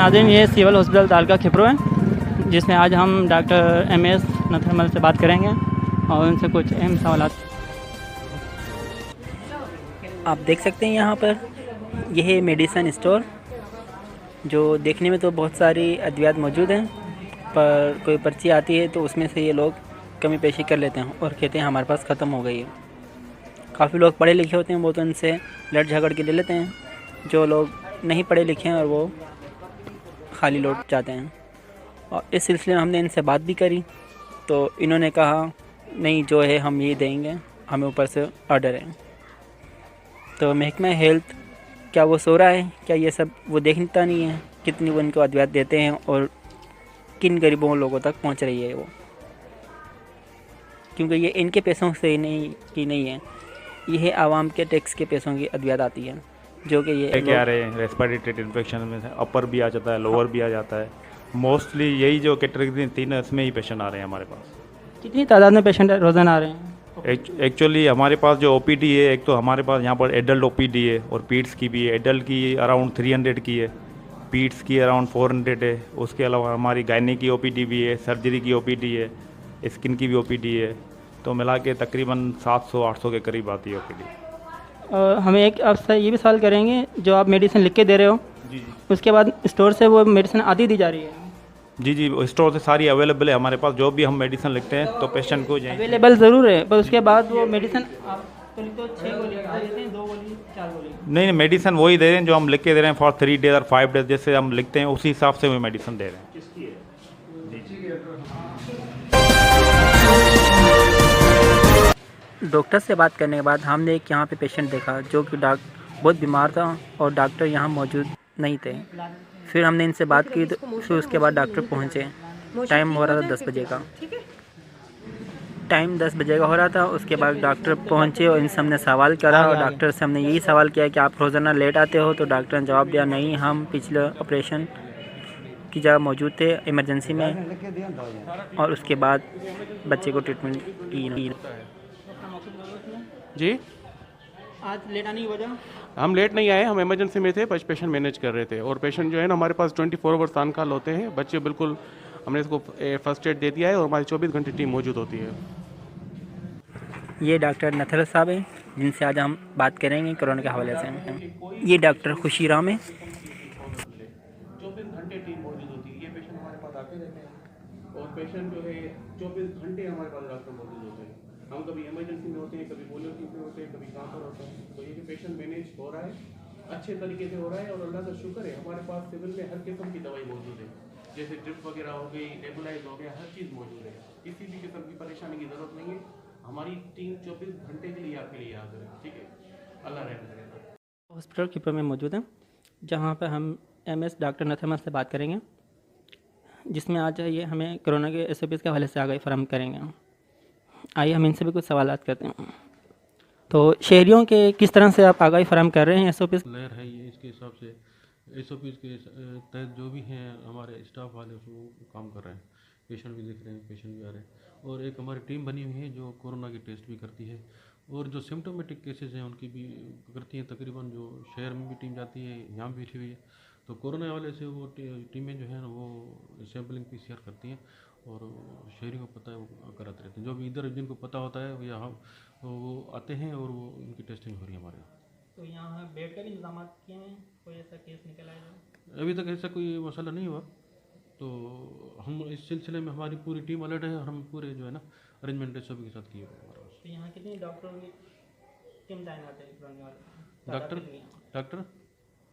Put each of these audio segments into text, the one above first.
नाज़रीन, ये civil hospital तालका खिपरो है, जिसमें आज हम डॉक्टर MS नथरमल से बात करेंगे और उनसे कुछ अहम सवाल। आप देख सकते हैं यहाँ पर यह है मेडिसिन स्टोर, जो देखने में तो बहुत सारी अद्वियात मौजूद हैं, पर कोई पर्ची आती है तो उसमें से ये लोग कमी पेशी कर लेते हैं और कहते हैं हमारे पास ख़त्म हो गई है। काफ़ी लोग पढ़े लिखे होते हैं, वो तो इनसे लड़ झगड़ के ले लेते हैं। जो लोग नहीं पढ़े लिखे हैं और वो खाली लौट जाते हैं। और इस सिलसिले में हमने इनसे बात भी करी तो इन्होंने कहा नहीं, जो है हम ये देंगे, हमें ऊपर से ऑर्डर है। तो महकमा हेल्थ क्या वो सो रहा है? क्या ये सब वो देखता नहीं है कितनी वो इनको अद्वियात देते हैं और किन गरीबों लोगों तक पहुंच रही है वो? क्योंकि ये इनके पैसों से नहीं है, ये आवाम के टैक्स के पैसों की अद्वियात आती है, जो कि ये क्या रहे हैं रेस्पिरेटरी इन्फेक्शन में अपर भी आ जाता है, लोअर भी आ जाता है। मोस्टली यही जो कैटेगरी तीन है इसमें ही पेशेंट आ रहे हैं हमारे पास। कितनी तादाद में पेशेंट रोज़ाना आ रहे हैं? एक्चुअली हमारे पास जो OPD है, एक तो हमारे पास यहाँ पर एडल्ट OPD है और पीड्स की भी है। एडल्ट की अराउंड 300 की है, पीड्स की अराउंड 400 है। उसके अलावा हमारी गायनी की OPD भी है, सर्जरी की OPD है, स्किन की भी OPD है। तो मिला के तकरीबन 700-800 के करीब आती है OPD। और हमें एक आपसे ये भी सवाल करेंगे, जो आप मेडिसिन लिख के दे रहे हो जी उसके बाद स्टोर से वो मेडिसिन आधी दी जा रही है? जी, स्टोर से सारी अवेलेबल है हमारे पास। जो भी हम मेडिसिन लिखते हैं तो पेशेंट को अवेलेबल ज़रूर है, पर उसके बाद वो मेडिसिन आप तो 6 गोली देते हैं, 2 गोली 4 गोली? नहीं, मेडिसिन वही दे रहे हैं जो हम लिख के दे रहे हैं फॉर 3 डेज और 5 डेज, जैसे हम लिखते हैं उसी हिसाब से वो मेडिसिन दे रहे हैं। डॉक्टर से बात करने के बाद हमने एक यहाँ पे पेशेंट देखा जो कि बहुत बीमार था और डॉक्टर यहाँ मौजूद नहीं थे। फिर हमने इनसे बात की तो फिर उसके बाद डॉक्टर पहुँचे। टाइम हो रहा था 10 बजे का, टाइम 10 बजे का हो रहा था। उसके बाद डॉक्टर पहुँचे और इनसे हमने सवाल करा और डॉक्टर से हमने यही सवाल किया कि आप रोज़ाना लेट आते हो? तो डॉक्टर ने जवाब दिया नहीं, हम पिछले ऑपरेशन की जगह मौजूद थे इमरजेंसी में और उसके बाद बच्चे को ट्रीटमेंट की। जी, आज लेट आने की वजह? हम लेट नहीं आए, हम इमरजेंसी में थे, बस पेशेंट मैनेज कर रहे थे। और पेशेंट जो है ना हमारे पास 24 आवर्स तान काल होते हैं। बच्चे बिल्कुल, हमने इसको फर्स्ट एड दे दिया है और हमारी 24 घंटे टीम मौजूद होती है। ये डॉक्टर नथर साहब हैं जिनसे आज हम बात करेंगे कोरोना के हवाले से। ये डॉक्टर खुशीराम है। 24 घंटे टीम मौजूद होती है। ये पेशेंट हमारे पास आते रहते हैं और पेशेंट जो है 24 घंटे हमारे पास डॉक्टर मौजूद होते हैं। हम कभी इमरजेंसी में होते हैं, कभी पोलियो टीम में होते हैं, कभी कहाँ पर होते हैं। तो ये जो पेशेंट मैनेज हो रहा है, अच्छे तरीके से हो रहा है और अल्लाह का शुक्र है हमारे पास सिविल में हर किस्म की दवाई मौजूद है। जैसे ड्रिप वगैरह हो गई, नेबुलाइज हो गया, हर चीज़ मौजूद है। किसी भी किस्म की परेशानी की ज़रूरत नहीं है। हमारी टीम 24 घंटे के लिए आपके लिए हाजिर है। ठीक है, अल्लाह रहम करेगा। हॉस्पिटल खिपरो में मौजूद है, जहाँ पर हम MS डॉक्टर नथरमल से बात करेंगे, जिसमें आज ये हमें कोरोना के SOPs के हवाले से आगाही फराहम करेंगे। आइए हम इनसे भी कुछ सवालात करते हैं। तो शहरियों के किस तरह से आप आगाही फराहम कर रहे हैं SOPs? लहर है ये, इसके हिसाब से SOPs के तहत जो भी हैं हमारे स्टाफ वाले वो काम कर रहे हैं। पेशेंट भी दिख रहे हैं, पेशेंट भी आ रहे हैं और एक हमारी टीम बनी हुई है जो कोरोना के टेस्ट भी करती है और जो सिम्टोमेटिक केसेस हैं उनकी भी करती हैं। तकरीबन जो शहर में भी टीम जाती है, यहाँ भी बैठी हुई है। तो कोरोना वाले से वो टीमें जो है ना वो सैम्पलिंग PCR करती हैं और शहरियों को पता है वो कराते रहते हैं। जो भी इधर जिनको पता होता है वो यहाँ वो आते हैं और वो उनकी टेस्टिंग हो रही है हमारे यहाँ। तो यहाँ बेड का भी इंतजाम किए हैं? कोई ऐसा केस निकल आएगा? अभी तक ऐसा कोई मसला नहीं हुआ। तो हम इस सिलसिले में हमारी पूरी टीम अलर्ट है और हम पूरे जो है ना अरेंजमेंट SOP के साथ किए हुए हैं। तो यहाँ कितने डॉक्टरों की टीम तैनात है? डॉक्टर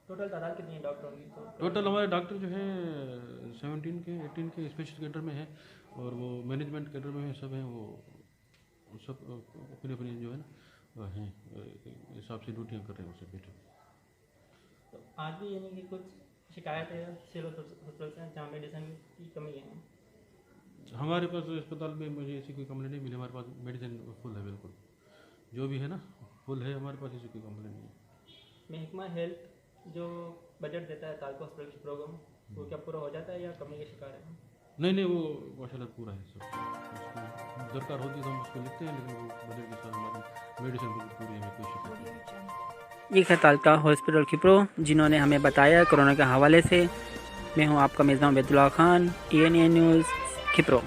टोटल तादाद कितनी है डॉक्टरों की? टोटल हमारे डॉक्टर जो है 17 के 18 के स्पेशल कैडर में है और वो मैनेजमेंट कैडर में है, सब हैं। वो सब अपनी अपनी जो है ना हैं हिसाब से ड्यूटियाँ कर रहे हैं उससे बैठे। तो आज भी यानी कि कुछ शिकायत है सिविल हॉस्पिटल से जहाँ मेडिसिन की कमी है? हमारे पास अस्पताल में मुझे ऐसी कोई कंप्लेंट नहीं मिली। हमारे पास मेडिसिन फुल है, बिल्कुल जो भी है ना फुल है हमारे पास, ऐसी कोई कंप्लेंट नहीं है। महकमा हेल्थ जो बजट देता है तालका हॉस्पिटल के प्रोग्राम, वो क्या पूरा हो जाता है या कमी के शिकार है? नहीं, वो माशाल्लाह पूरा है सब। उसको दरकार होती है तो हम उसको लिखते हैं, लेकिन वो बजट के साथ हमारी मेडिसिन पूरी है, कोई शिकायत नहीं। ये है तालका हॉस्पिटल खिपरो, जिन्होंने हमें बताया कोरोना के हवाले से मैं हूं आपका मेज़बान बैतुल्लाह खान, ENA न्यूज़ खिप्रो।